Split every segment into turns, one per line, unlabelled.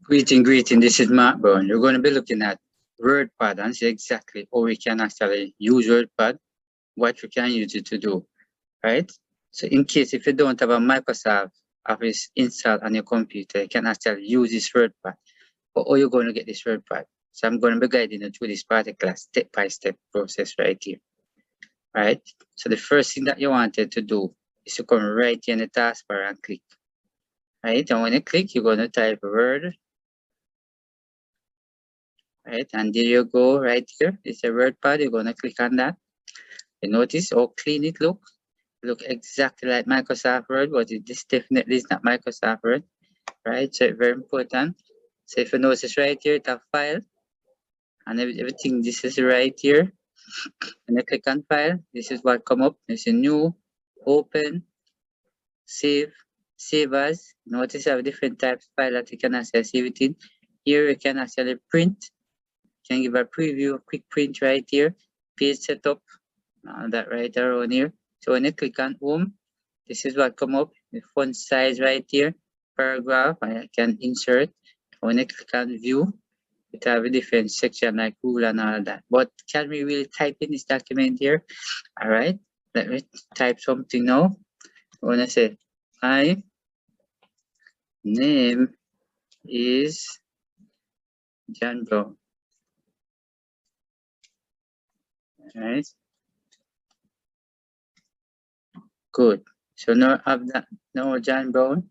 Greeting. This is Mark Brown. You're going to be looking at WordPad and see exactly how we can actually use WordPad, what you can use it to do, right? So in case if you don't have a Microsoft Office installed on your computer, you can actually use this WordPad. But how you're going to get this WordPad? So I'm going to be guiding you through this particular step-by-step process right here, right? So the first thing that you wanted to do is to come right here in the taskbar and click, right? And when you click, you're going to type Word. Right, and there you go right here. It's a WordPad. You're gonna click on that. You notice how clean it look exactly like Microsoft Word, but this definitely is not Microsoft Word, right? So it's very important. So if you notice right here, it's a file and everything. This is right here. And you click on file. This is what come up. It's a new, open, save as. Notice I have different types of file that you can actually save it in. Here you can actually print. Can give a preview, quick print right here, page setup, that right around here. So when you click on home, this is what come up, the font size right here, paragraph, I can insert. When you click on view, it have a different section like rule and all that. But can we really type in this document here? All right, let me type something now. I want to say, my name is John Brown. Right. Good. So now have that. No, John Brown.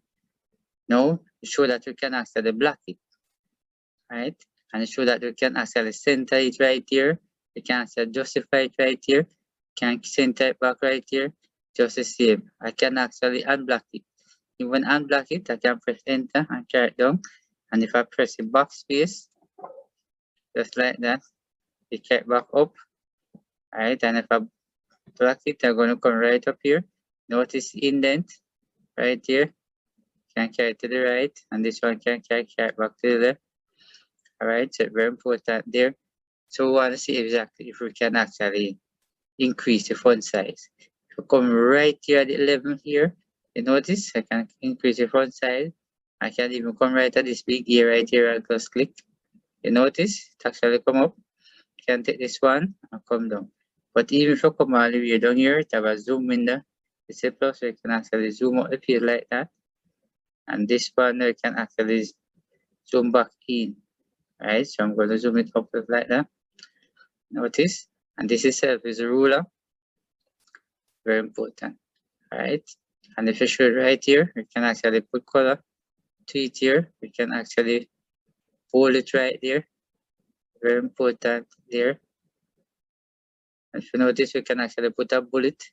No, show that you can actually block it. Right. And show that you can actually center it right here. You can actually justify it right here. Can center it back right here. Just the same. I can actually unblock it. Even unblock it, I can press enter and carry it down. And if I press the backspace, just like that, it carry back up. Alright, and if I block it, I'm going to come right up here. Notice indent right here. Can carry to the right, and this one can carry back to the left. Alright, so very important there. So we want to see exactly if we can actually increase the font size. If you come right here at the 11 here, you notice I can increase the font size. I can even come right at this big gear right here and just click. You notice it actually come up. You can take this one and come down. But even if you come all the way down here, it have a zoom window. It's a plus, so you can actually zoom out the page like that. And this one you can actually zoom back in. Right, so I'm going to zoom it up like that. Notice, and this itself is a ruler. Very important. Right, and if you show it right here, we can actually put color to it here. We can actually hold it right there. Very important there. If you notice, we can actually put a bullet.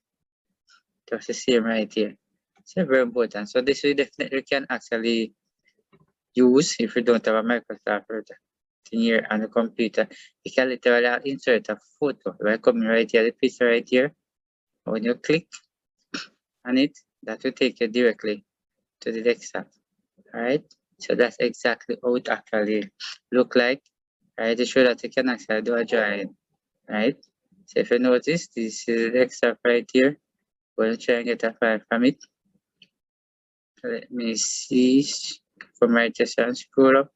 Just the same right here. So very important. So this we definitely can actually use if you don't have a Microsoft Word in here on the computer. You can literally insert a photo by coming right here, the picture right here. When you click on it, that will take you directly to the desktop. Alright, so that's exactly how it actually look like. Right, to show that you can actually do a drawing. Right, so if you notice, this is the desktop right here. We'll try and get a file from it. Let me see. From right here, and scroll up.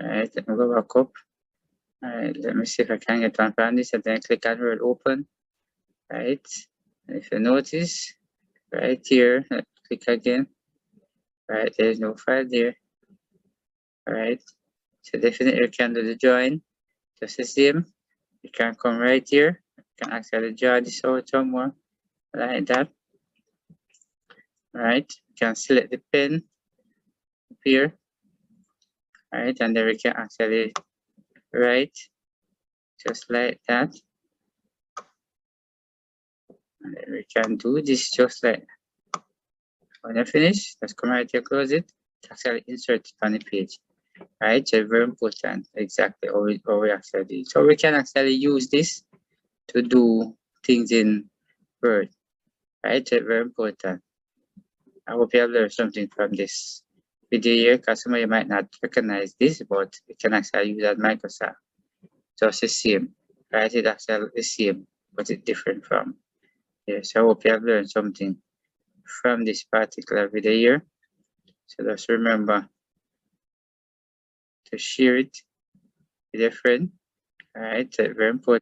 Alright, let me go back up. Alright, let me see if I can get one from this and then click on Word Open. Right, and if you notice, right here, click again. Right, there's no file there. Alright, so definitely you can do the drawing just the same. You can come right here. You can actually draw this out somewhere like that. Alright, you can select the pen up here. Alright, and then we can actually write just like that. And then we can do this just like that. When you finish, just come right here, close it, actually insert it on the page. Right, so very important exactly how we actually do it. So we can actually use this to do things in Word. Right, so very important. I hope you have learned something from this video here, because some of you might not recognize this, but you can actually use that Microsoft. Just the same, right? It's actually the same, but it's different from here. So I hope you have learned something from this particular video here. So just remember to share it with your friend. All right, so very important.